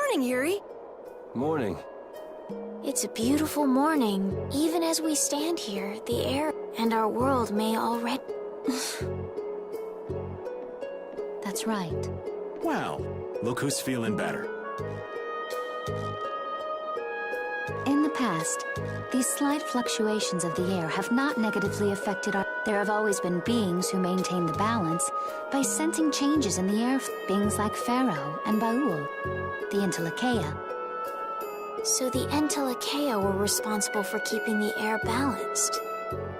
morning, Yuri. Morning. It's a beautiful morning. Even as we stand here, the air and our world may already... That's right. Well, look who's feeling better. In the past, these slight fluctuations of the air have not negatively affected our... There have always been beings who maintain the balance by sensing changes in the air. Beings like Phaeroh and Baul, the Entelekea. So the Entelekea were responsible for keeping the air balanced.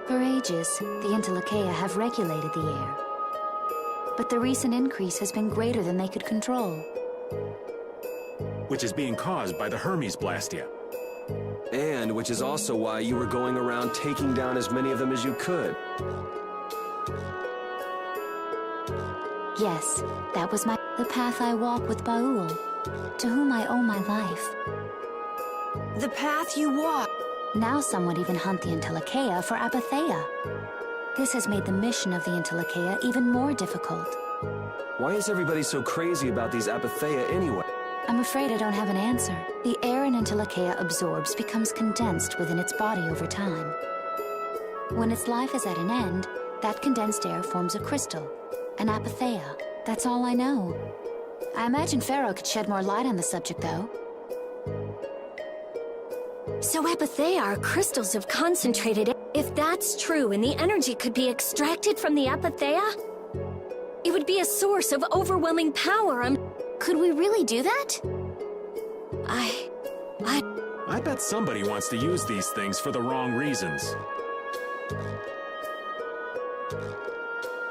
For ages, the Entelekea have regulated the air. But the recent increase has been greater than they could control. Which is being caused by the Hermes Blastia. And which is also why you were going around taking down as many of them as you could. Yes, that was the path I walk with Baul, to whom I owe my life. The path you walk. Now some would even hunt the Entelekea for Apatheia. This has made the mission of the Entelekea even more difficult. Why is everybody so crazy about these Apatheia anyway? I'm afraid I don't have an answer. The air an Entelekea absorbs becomes condensed within its body over time. When its life is at an end, that condensed air forms a crystal, an Apatheia. That's all I know. I imagine Phaeroh could shed more light on the subject, though. So Apatheia are crystals of concentrated. If that's true and the energy could be extracted from the Apatheia, it would be a source of overwhelming power. Could we really do that? I bet somebody wants to use these things for the wrong reasons.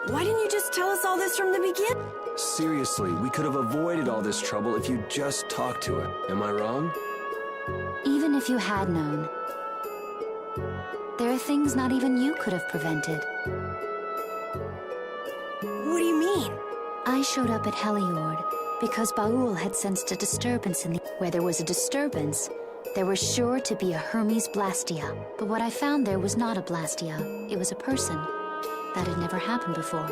Why didn't you just tell us all this from the beginning? Seriously, we could have avoided all this trouble if you just talked to it. Am I wrong? Even if you had known, there are things not even you could have prevented. What do you mean? I showed up at Heliord because Baul had sensed a disturbance in the... Where there was a disturbance, there was sure to be a Hermes Blastia. But what I found there was not a Blastia, it was a person. That had never happened before.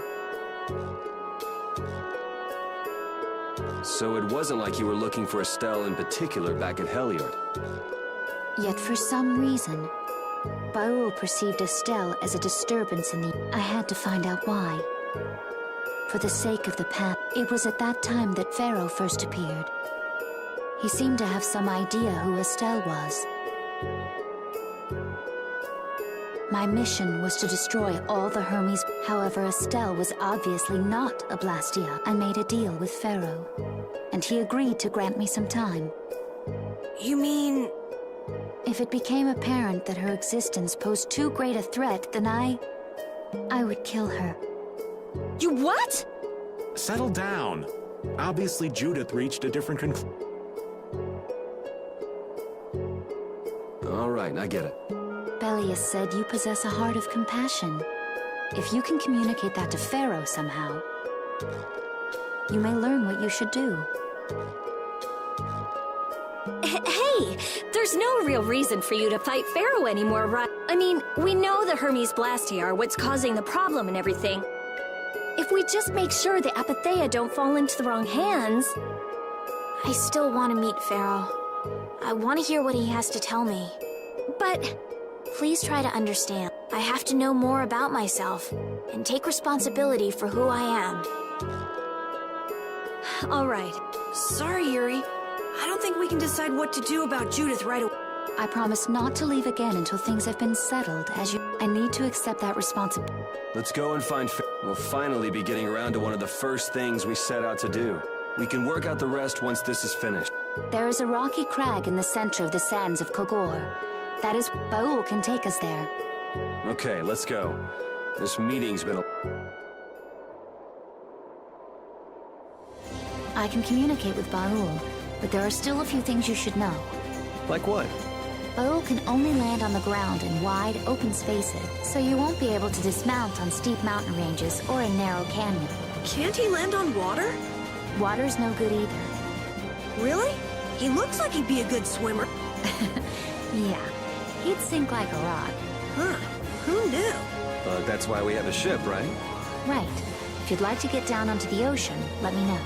So it wasn't like you were looking for Estelle in particular back at Heliord. Yet for some reason, Baul perceived Estelle as a disturbance in the... I had to find out why. For the sake of the path, it was at that time that Phaeroh first appeared. He seemed to have some idea who Estelle was. My mission was to destroy all the Hermes. However, Estelle was obviously not a Blastia. I made a deal with Phaeroh, and he agreed to grant me some time. You mean... If it became apparent that her existence posed too great a threat, then I would kill her. You what? Settle down. Obviously, Judith reached a different conclusion. All right, I get it. Belius said you possess a heart of compassion. If you can communicate that to Phaeroh somehow, you may learn what you should do. Hey, there's no real reason for you to fight Phaeroh anymore, right? I mean, we know the Hermes Blastia are what's causing the problem and everything. If we just make sure the Apatheia don't fall into the wrong hands... I still want to meet Phaeroh. I want to hear what he has to tell me. But... Please try to understand. I have to know more about myself, and take responsibility for who I am. All right. Sorry, Yuri. I don't think we can decide what to do about Judith right away. I promise not to leave again until things have been settled, as you... I need to accept that responsibility. Let's go and find We'll finally be getting around to one of the first things we set out to do. We can work out the rest once this is finished. There is a rocky crag in the center of the sands of Kogor. That is, Baul can take us there. Okay, let's go. This meeting's been I can communicate with Baul, but there are still a few things you should know. Like what? Baul can only land on the ground in wide, open spaces, so you won't be able to dismount on steep mountain ranges or in narrow canyons. Can't he land on water? Water's no good either. Really? He looks like he'd be a good swimmer. Yeah, he'd sink like a rock. Huh. Who knew? That's why we have a ship, right? Right. If you'd like to get down onto the ocean, let me know.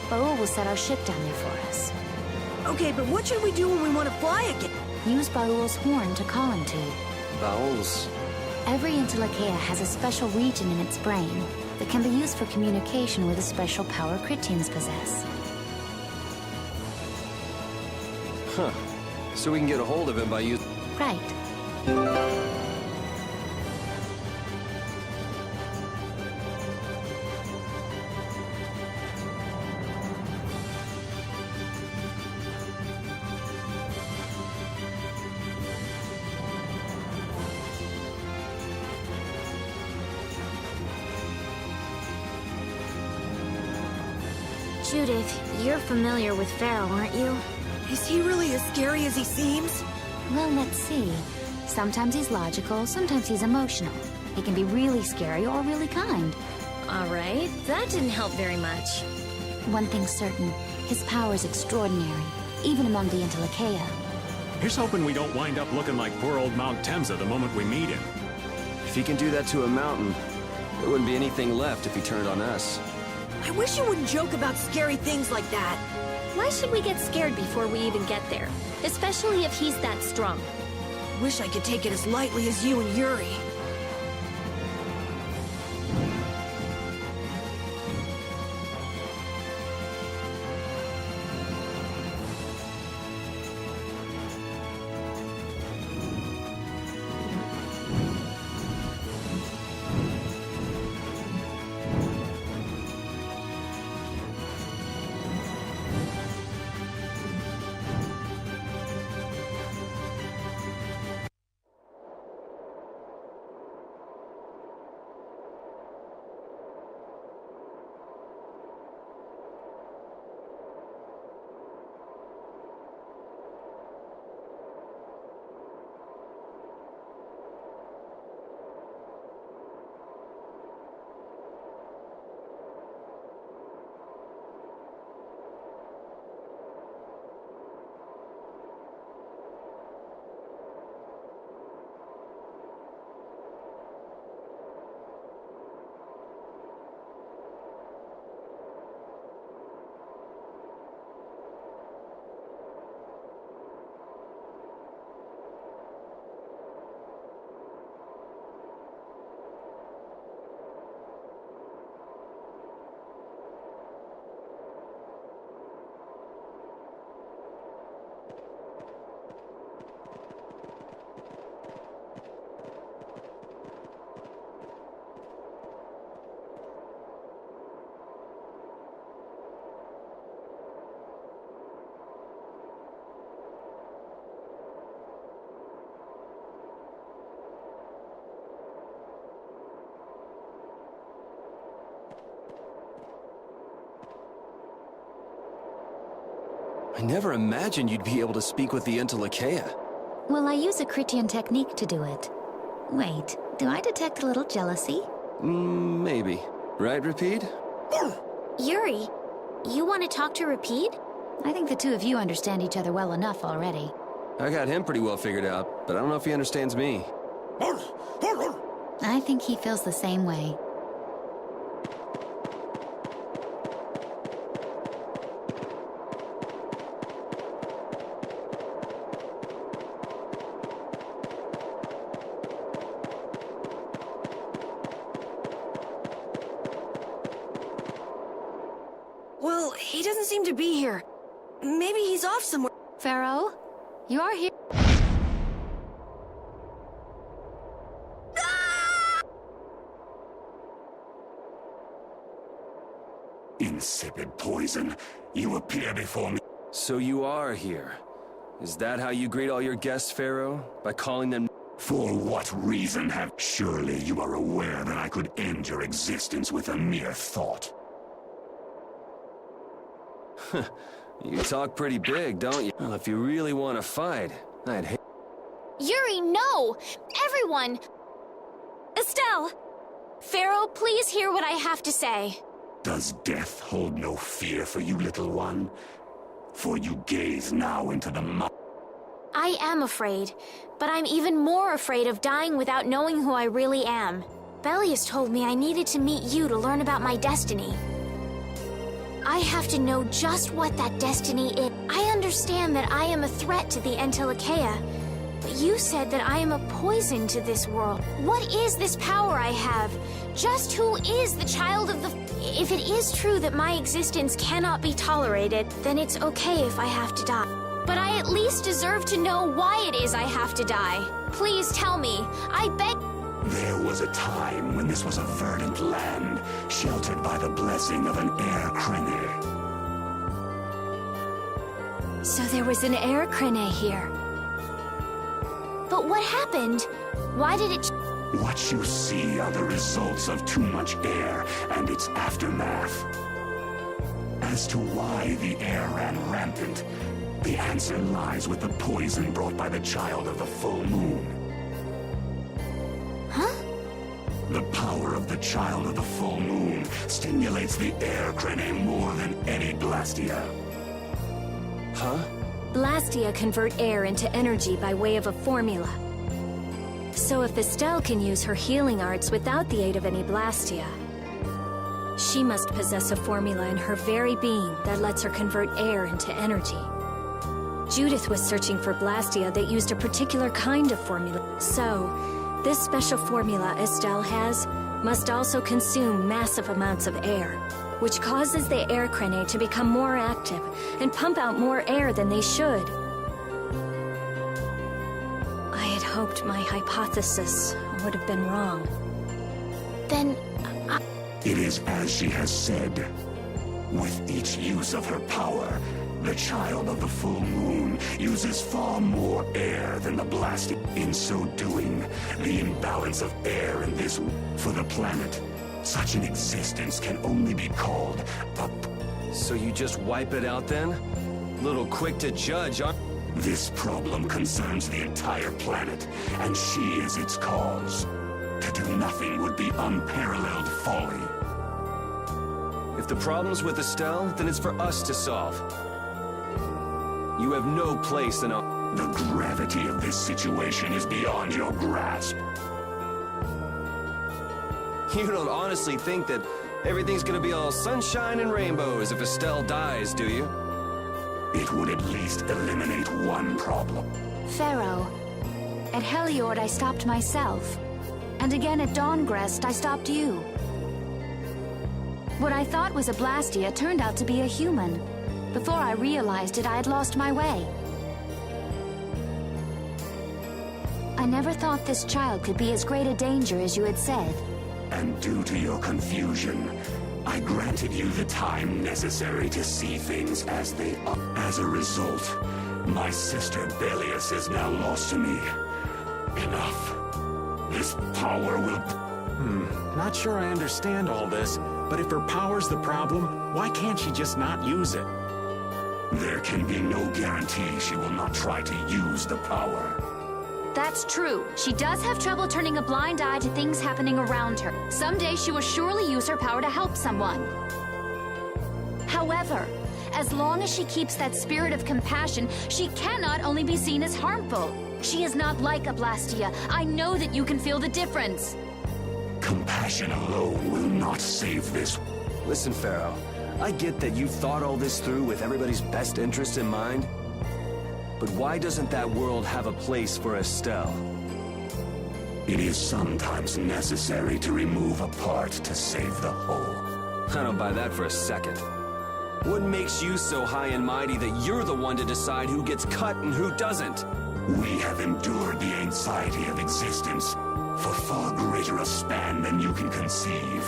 Phaeroh will set our ship down there for us. Okay, but what should we do when we want to fly again? Use Baul's horn to call him to. Bowels. Every Intellekea has a special region in its brain that can be used for communication with a special power Critians possess. Huh. So we can get a hold of him by using... Right. Judith, you're familiar with Phaeroh, aren't you? Is he really as scary as he seems? Well, let's see. Sometimes he's logical, sometimes he's emotional. He can be really scary or really kind. Alright, that didn't help very much. One thing's certain, his power is extraordinary, even among the Intellekea. Here's hoping we don't wind up looking like poor old Mount Temza the moment we meet him. If he can do that to a mountain, there wouldn't be anything left if he turned on us. I wish you wouldn't joke about scary things like that. Why should we get scared before we even get there? Especially if he's that strong. Wish I could take it as lightly as you and Yuri. I never imagined you'd be able to speak with the Intellekea. Well, I use a Critian technique to do it. Wait, do I detect a little jealousy? Maybe. Right, Rapide? Yuri, you want to talk to Rapide? I think the two of you understand each other well enough already. I got him pretty well figured out, but I don't know if he understands me. I think he feels the same way. Well, he doesn't seem to be here. Maybe he's off somewhere. Phaeroh, you are here. Insipid poison. You appear before me. So you are here. Is that how you greet all your guests, Phaeroh? By calling them... For what reason have... Surely you are aware that I could end your existence with a mere thought. You talk pretty big, don't you? Well, if you really want to fight, I'd hate... Yuri, no! Everyone! Estelle! Phaeroh, please hear what I have to say. Does death hold no fear for you, little one? For you gaze now into the mouth. I am afraid, but I'm even more afraid of dying without knowing who I really am. Belius told me I needed to meet you to learn about my destiny. I have to know just what that destiny is. I understand that I am a threat to the Entelikeia, but you said that I am a poison to this world. What is this power I have? Just who is the child of the... If it is true that my existence cannot be tolerated, then it's okay if I have to die. But I at least deserve to know why it is I have to die. Please tell me. I beg... There was a time when this was a verdant land, sheltered by the blessing of an air crene. So there was an air crene here. But what happened? Why did it... What you see are the results of too much air and its aftermath. As to why the air ran rampant, the answer lies with the poison brought by the child of the full moon. Huh? The power of the child of the full moon stimulates the air crene more than any Blastia. Huh? Blastia convert air into energy by way of a formula. So if Estelle can use her healing arts without the aid of any Blastia, she must possess a formula in her very being that lets her convert air into energy. Judith was searching for Blastia that used a particular kind of formula. So, this special formula Estelle has must also consume massive amounts of air, which causes the air crene to become more active and pump out more air than they should. I had hoped my hypothesis would have been wrong. Then... It is as she has said. With each use of her power, the child of the full moon uses far more air than the Blastia. In so doing, the imbalance of air in this... For the planet, such an existence can only be called a... So you just wipe it out then? Little quick to judge, aren't... This problem concerns the entire planet, and she is its cause. To do nothing would be unparalleled folly. If the problem's with Estelle, then it's for us to solve. You have no place in our... The gravity of this situation is beyond your grasp. You don't honestly think that everything's gonna be all sunshine and rainbows if Estelle dies, do you? It would at least eliminate one problem. Phaeroh, at Heliord I stopped myself. And again at Dawngrest I stopped you. What I thought was a Blastia turned out to be a human. Before I realized it, I had lost my way. I never thought this child could be as great a danger as you had said. And due to your confusion, I granted you the time necessary to see things as they are. As a result, my sister Belius is now lost to me. Enough. This power will... Not sure I understand all this, but if her power's the problem, why can't she just not use it? There can be no guarantee she will not try to use the power. That's true. She does have trouble turning a blind eye to things happening around her. Someday she will surely use her power to help someone. However, as long as she keeps that spirit of compassion, she cannot only be seen as harmful. She is not like a Blastia. I know that you can feel the difference. Compassion alone will not save this. Listen, Phaeroh, I get that you've thought all this through with everybody's best interest in mind. But why doesn't that world have a place for Estelle? It is sometimes necessary to remove a part to save the whole. I don't buy that for a second. What makes you so high and mighty that you're the one to decide who gets cut and who doesn't? We have endured the anxiety of existence for far greater a span than you can conceive.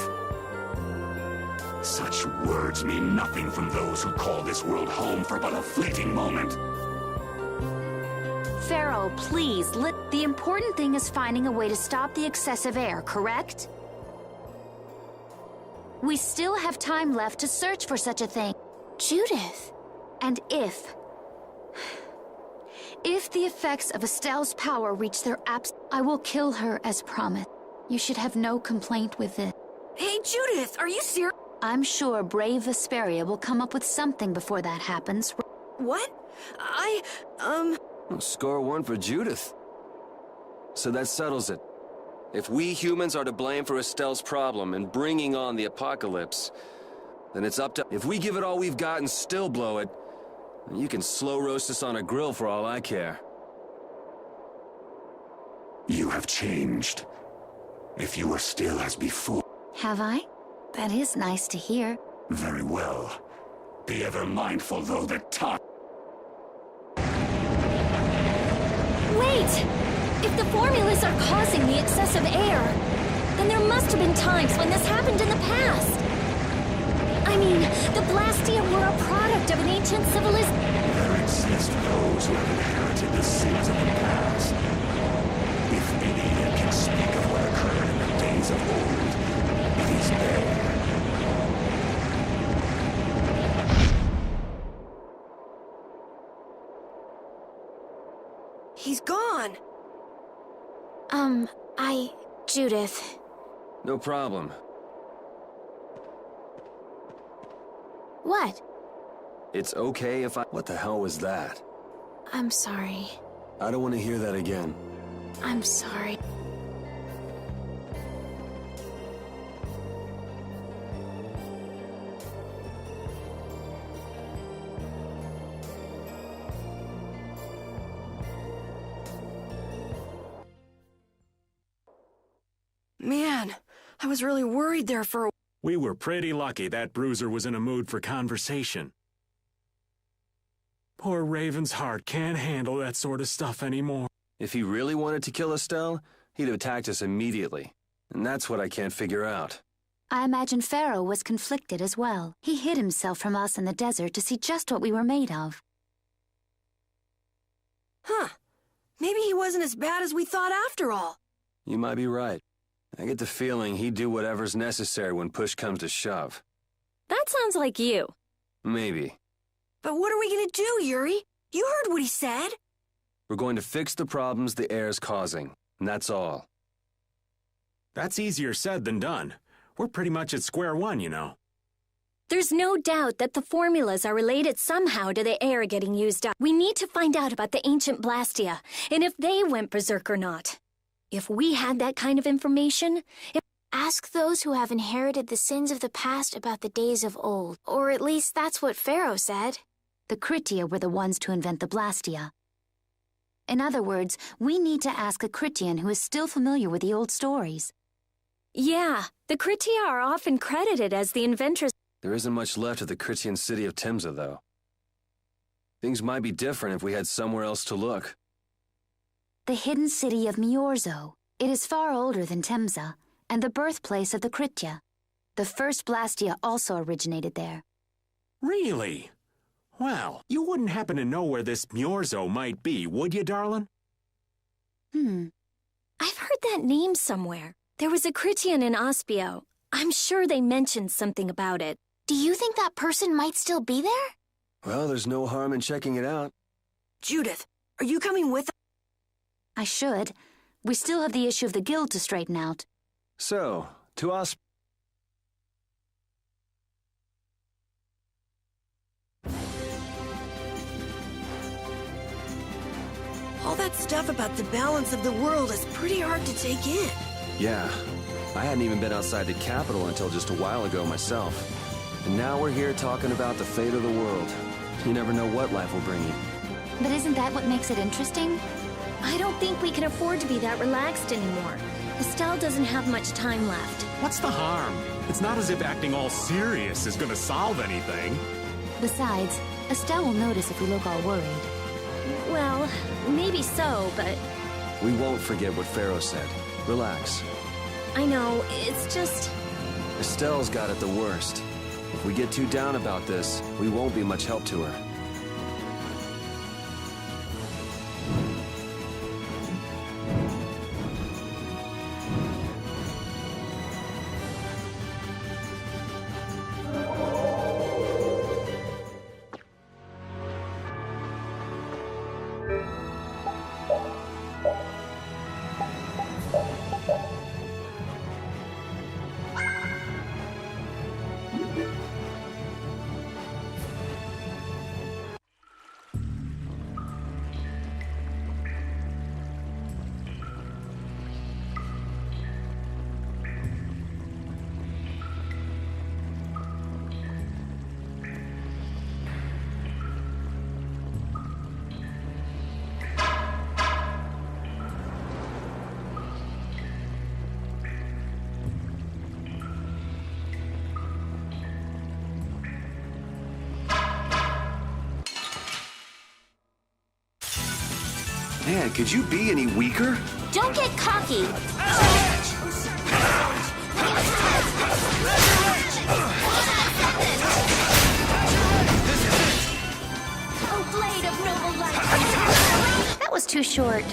Such words mean nothing from those who call this world home for but a fleeting moment. Phaeroh, please, the important thing is finding a way to stop the excessive air, correct? We still have time left to search for such a thing. Judith. And if the effects of Estelle's power reach their I will kill her as promised. You should have no complaint with it. Hey, Judith, are you serious? I'm sure brave Vesperia will come up with something before that happens. What? Well, score one for Judith. So that settles it. If we humans are to blame for Estelle's problem and bringing on the apocalypse, then it's up to... If we give it all we've got and still blow it, you can slow roast us on a grill for all I care. You have changed. If you were still as before... Have I? That is nice to hear. Very well. Be ever mindful, though, that time... Wait! If the formulas are causing the excessive air, then there must have been times when this happened in the past. I mean, the Blastia were a product of an ancient civilization. There exist those who have inherited the sins of the past. If any yet can speak of what occurred in the days of old, it is there. He's gone. Judith. No problem. What? It's okay if I... What the hell was that? I'm sorry. I don't want to hear that again. I'm sorry. Man, I was really worried there for a... We were pretty lucky that bruiser was in a mood for conversation. Poor Raven's heart can't handle that sort of stuff anymore. If he really wanted to kill Estelle, he'd have attacked us immediately. And that's what I can't figure out. I imagine Phaeroh was conflicted as well. He hid himself from us in the desert to see just what we were made of. Huh. Maybe he wasn't as bad as we thought after all. You might be right. I get the feeling he'd do whatever's necessary when push comes to shove. That sounds like you. Maybe. But what are we gonna do, Yuri? You heard what he said. We're going to fix the problems the air's causing, and that's all. That's easier said than done. We're pretty much at square one, you know. There's no doubt that the formulas are related somehow to the air getting used up. We need to find out about the ancient Blastia, and if they went berserk or not. If we had that kind of information, Ask those who have inherited the sins of the past about the days of old. Or at least that's what Phaeroh said. The Kritia were the ones to invent the Blastia. In other words, we need to ask a Kritian who is still familiar with the old stories. Yeah, the Kritia are often credited as the inventors. There isn't much left of the Kritian city of Timza, though. Things might be different if we had somewhere else to look. The hidden city of Miorzo. It is far older than Timza, and the birthplace of the Kritia. The first Blastia also originated there. Really? Well, you wouldn't happen to know where this Miorzo might be, would you, darling? I've heard that name somewhere. There was a Kritian in Ospio. I'm sure they mentioned something about it. Do you think that person might still be there? Well, there's no harm in checking it out. Judith, are you coming with us? I should. We still have the issue of the guild to straighten out. So, to us... All that stuff about the balance of the world is pretty hard to take in. Yeah, I hadn't even been outside the capital until just a while ago myself. And now we're here talking about the fate of the world. You never know what life will bring you. But isn't that what makes it interesting? I don't think we can afford to be that relaxed anymore. Estelle doesn't have much time left. What's the harm? It's not as if acting all serious is gonna solve anything. Besides, Estelle will notice if we look all worried. Well, maybe so, but... We won't forget what Phaeroh said. Relax. I know, it's just... Estelle's got it the worst. If we get too down about this, we won't be much help to her. Man, could you be any weaker? Don't get cocky. Oh, blade of noble light! That was too short.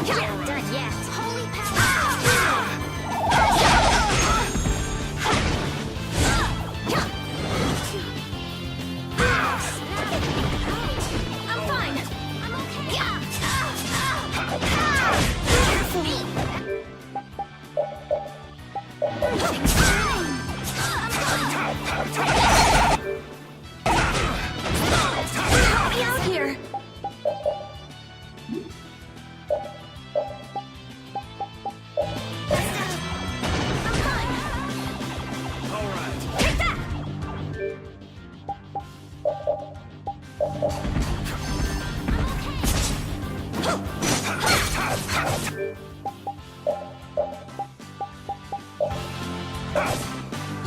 Yeah,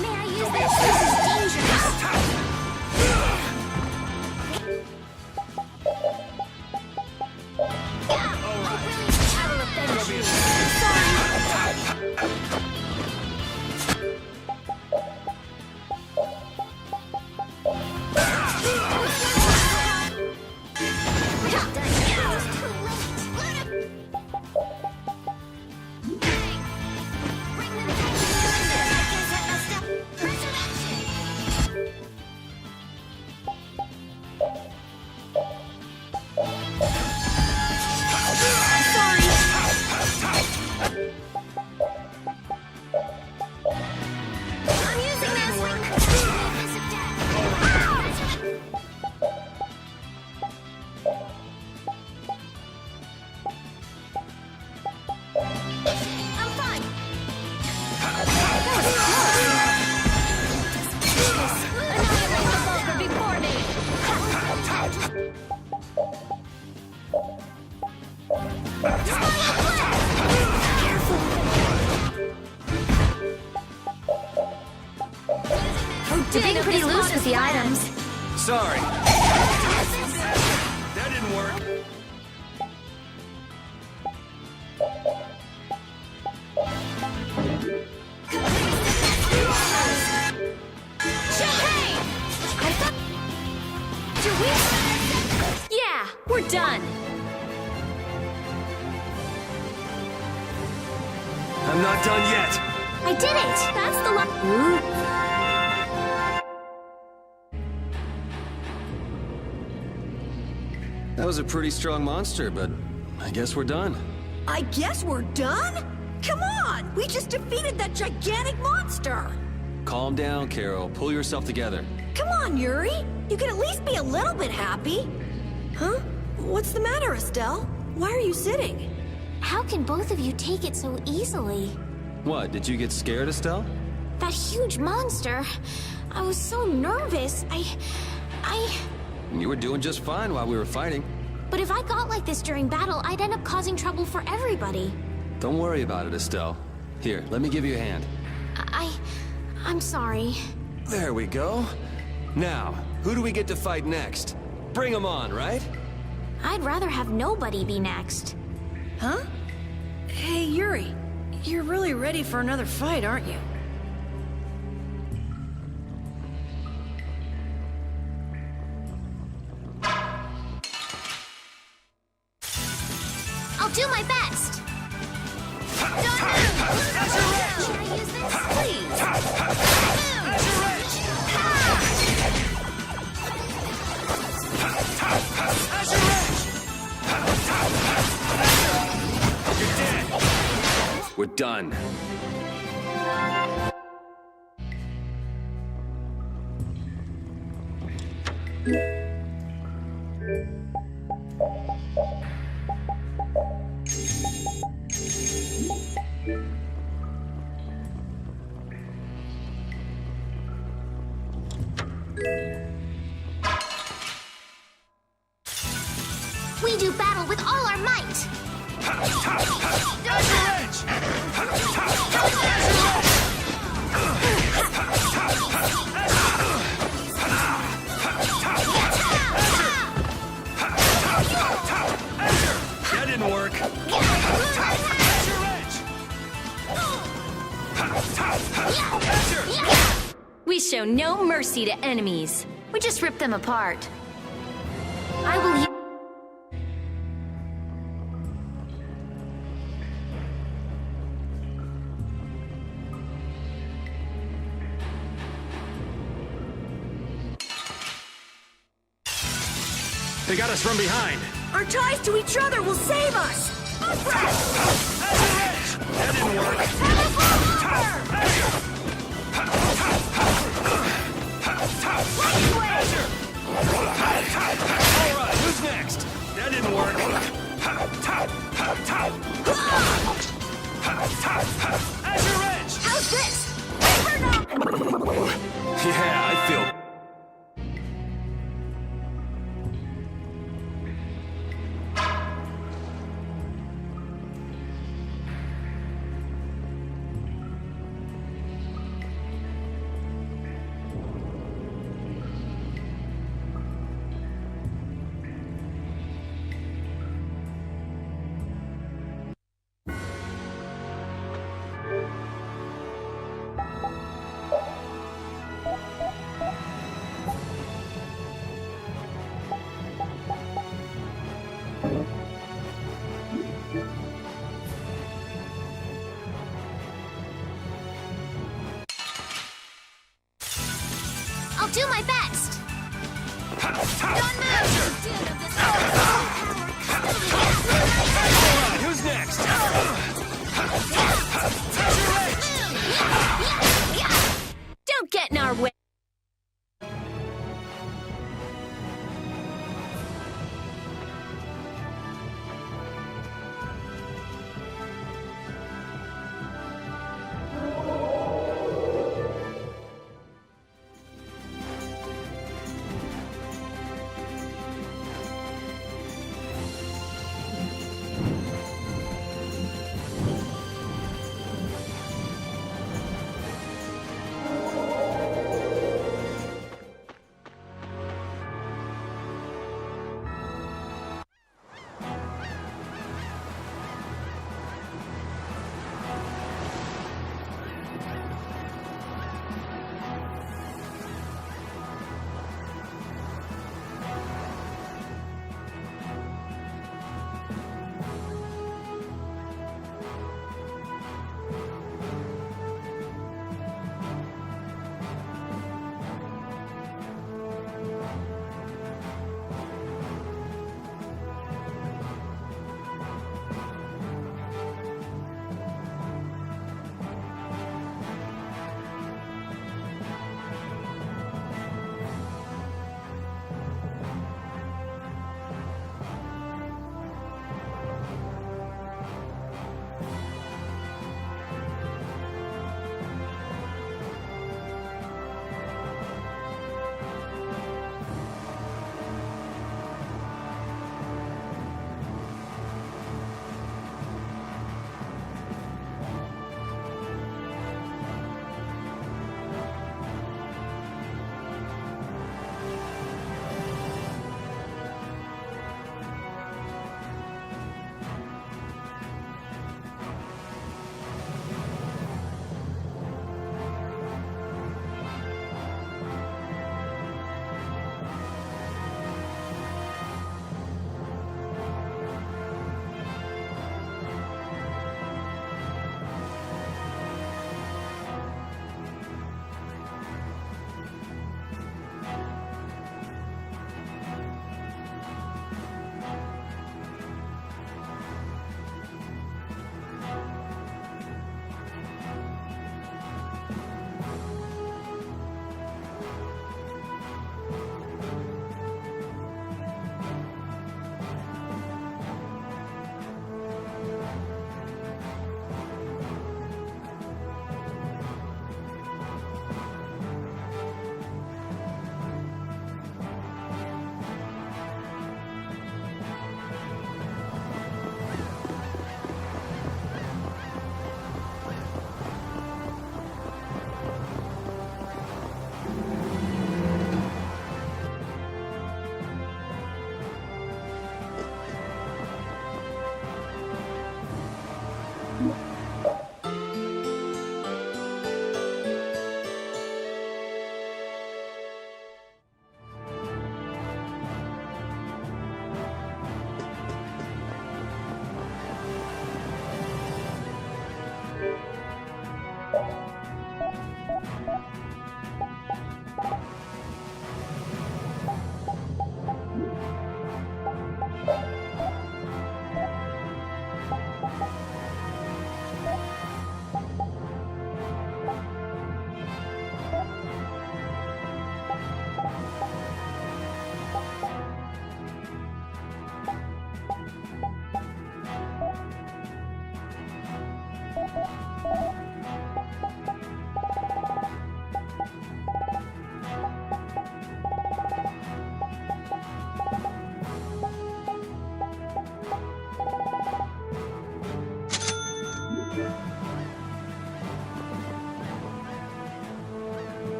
May I use this? This is dangerous. You're being pretty loose with the items. Sorry. That didn't work. Yeah, we're done. I'm not done yet. I did it! That's the line. That was a pretty strong monster, but I guess we're done. I guess we're done? Come on! We just defeated that gigantic monster! Calm down, Carol. Pull yourself together. Come on, Yuri! You can at least be a little bit happy! Huh? What's the matter, Estelle? Why are you sitting? How can both of you take it so easily? What, did you get scared, Estelle? That huge monster. I was so nervous. You were doing just fine while we were fighting. But if I got like this during battle, I'd end up causing trouble for everybody. Don't worry about it, Estelle. Here, let me give you a hand. I'm sorry. There we go. Now, who do we get to fight next? Bring 'em on, right? I'd rather have nobody be next. Huh? Hey, Yuri. You're really ready for another fight, aren't you? I'll do my best. Don't move! Should I use this? Please. You're dead. We're done. We do battle with all our might. That didn't work. We show no mercy to enemies. We just ripped them apart. I will use... They got us from behind. Our ties to each other will save us! That didn't work. All right, who's next? That didn't work. Azure Edge! How's this? Yeah, I feel... I'll do my best. Don't move! Who's next? Don't get in our way.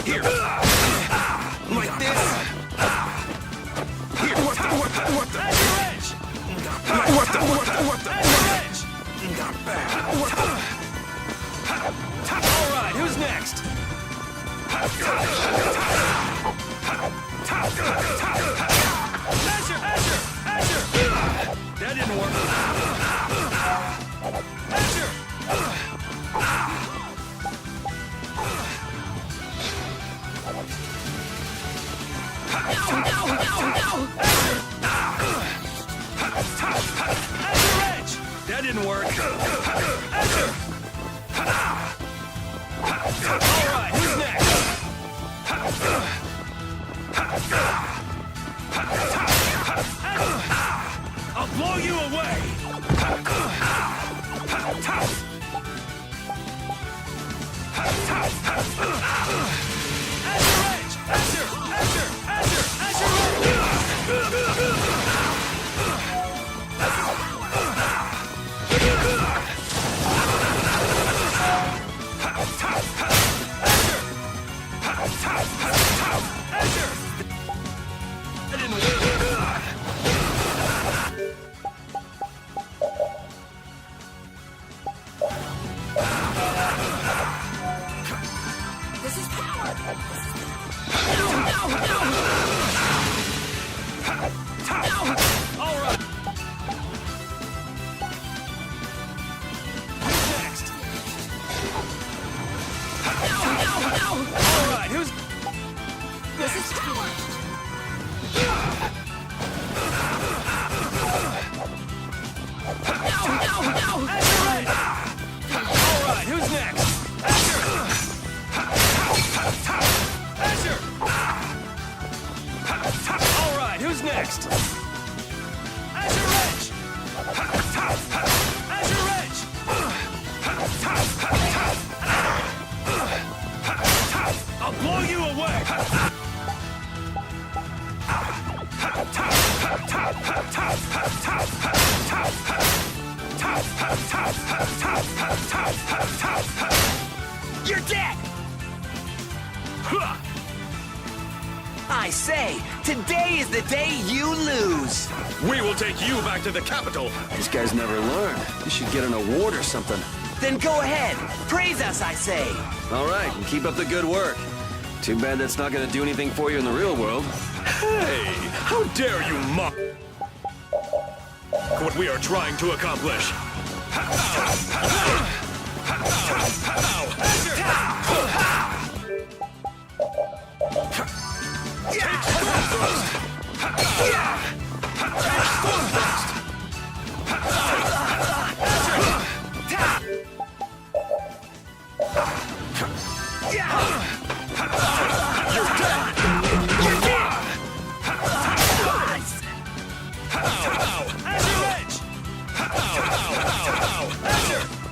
Here. Like this. Here. What the? Not bad. All right, who's next? Azure! That didn't work. Azure! That didn't work. Azure! All right, who's next? I'll blow you away. This is power! All right. Who's next? All right, who's... This is power! All right, who's next? Azure! All right, who's next? Azure Edge! Azure Edge! I'll blow you away! You're dead! I say, today is the day you lose! We will take you back to the capital! These guys never learn. You should get an award or something. Then go ahead, praise us, I say! All right, and keep up the good work. Too bad that's not gonna do anything for you in the real world. Hey, how dare you mock what we are trying to accomplish?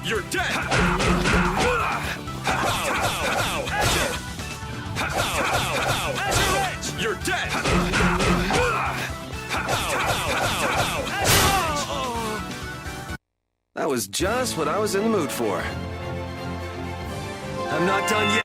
You're dead! You're dead! That was just what I was in the mood for. I'm not done yet.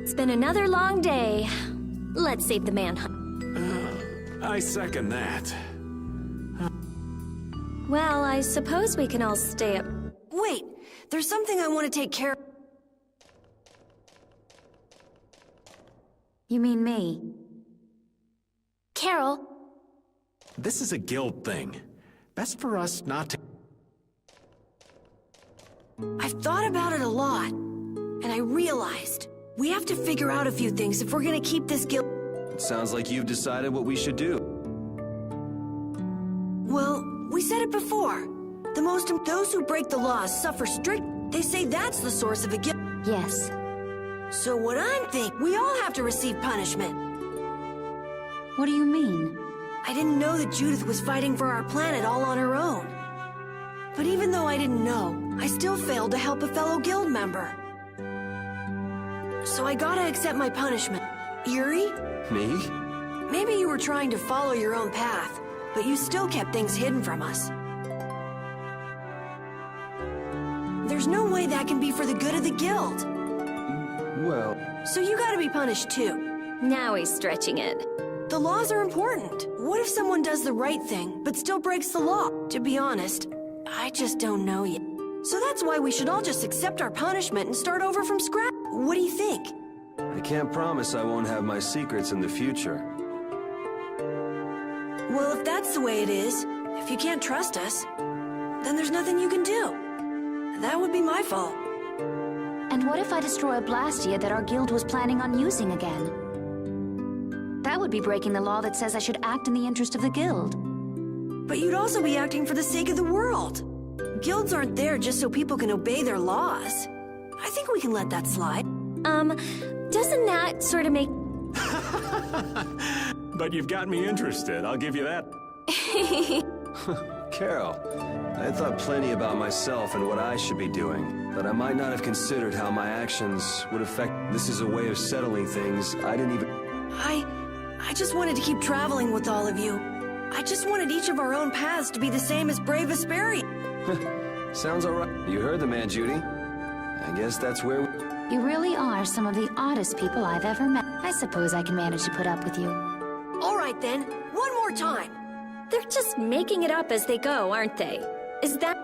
It's been another long day. Let's save the manhunt. I second that. Well, I suppose we can all stay up. Wait, there's something I want to take care of. You mean me? Carol, This is a guild thing. Best for us not to... I've thought about it a lot, and I realized we have to figure out a few things if we're gonna keep this guild. It sounds like you've decided what we should do. Well, we said it before. Those who break the laws suffer strict. They say that's the source of a guild. Yes. So what I'm thinking, we all have to receive punishment. What do you mean? I didn't know that Judith was fighting for our planet all on her own. But even though I didn't know, I still failed to help a fellow guild member. So I gotta accept my punishment. Yuri? Me? Maybe you were trying to follow your own path, but you still kept things hidden from us. There's no way that can be for the good of the guild. Well... So you gotta be punished too. Now he's stretching it. The laws are important. What if someone does the right thing, but still breaks the law? To be honest, I just don't know yet. So that's why we should all just accept our punishment and start over from scratch. What do you think? I can't promise I won't have my secrets in the future. Well, if that's the way it is, if you can't trust us, then there's nothing you can do. That would be my fault. And what if I destroy a Blastia that our guild was planning on using again? That would be breaking the law that says I should act in the interest of the guild. But you'd also be acting for the sake of the world. Guilds aren't there just so people can obey their laws. I think we can let that slide. Doesn't that sort of make... But you've got me interested, I'll give you that. Carol, I thought plenty about myself and what I should be doing, but I might not have considered how my actions would affect... This is a way of settling things I didn't even... I just wanted to keep traveling with all of you. I just wanted each of our own paths to be the same as brave Vesperia. Sounds alright. You heard the man, Judy. I guess that's where we... You really are some of the oddest people I've ever met. I suppose I can manage to put up with you. All right then, one more time. They're just making it up as they go, aren't they? Is that...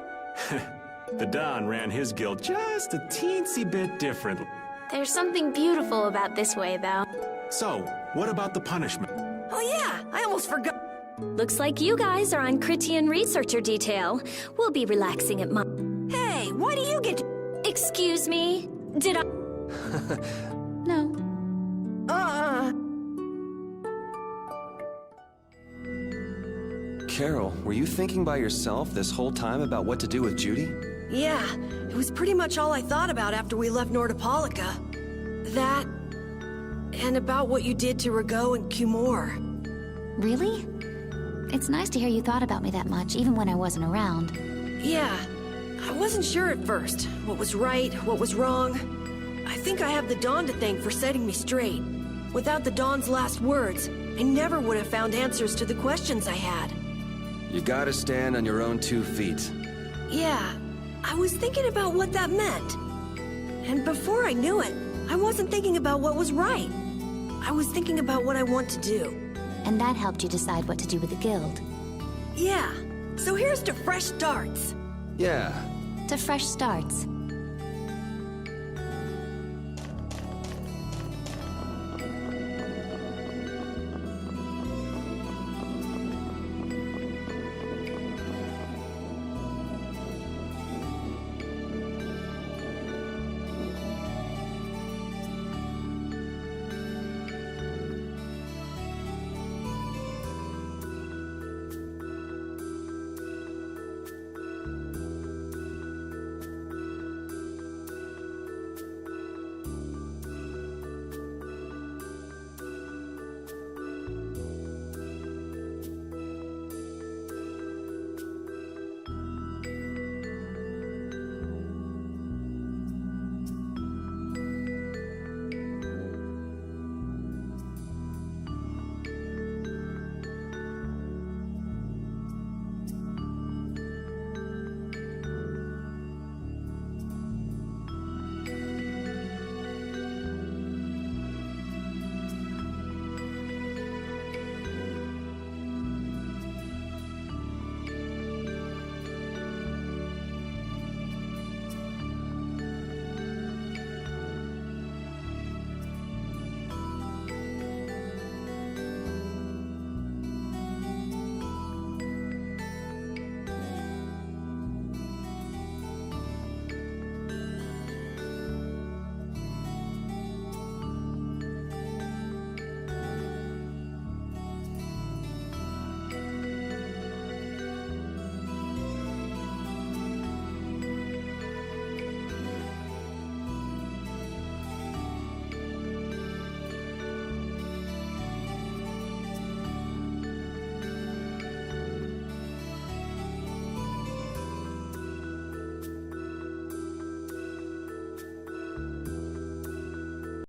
The Don ran his guild just a teensy bit differently. There's something beautiful about this way, though. So, what about the punishment? Oh yeah, I almost forgot. Looks like you guys are on Critian researcher detail. We'll be relaxing at my... Hey, why do you get to... Excuse me? Did I... No. Carol, were you thinking by yourself this whole time about what to do with Judy? Yeah, it was pretty much all I thought about after we left Nordopolica. That... and about what you did to Rago and Cumore. Really? It's nice to hear you thought about me that much, even when I wasn't around. Yeah, I wasn't sure at first. What was right, what was wrong. I think I have the Dawn to thank for setting me straight. Without the Dawn's last words, I never would have found answers to the questions I had. You gotta stand on your own 2 feet. Yeah, I was thinking about what that meant. And before I knew it, I wasn't thinking about what was right. I was thinking about what I want to do. And that helped you decide what to do with the guild. Yeah, so here's to fresh starts. Yeah. To fresh starts.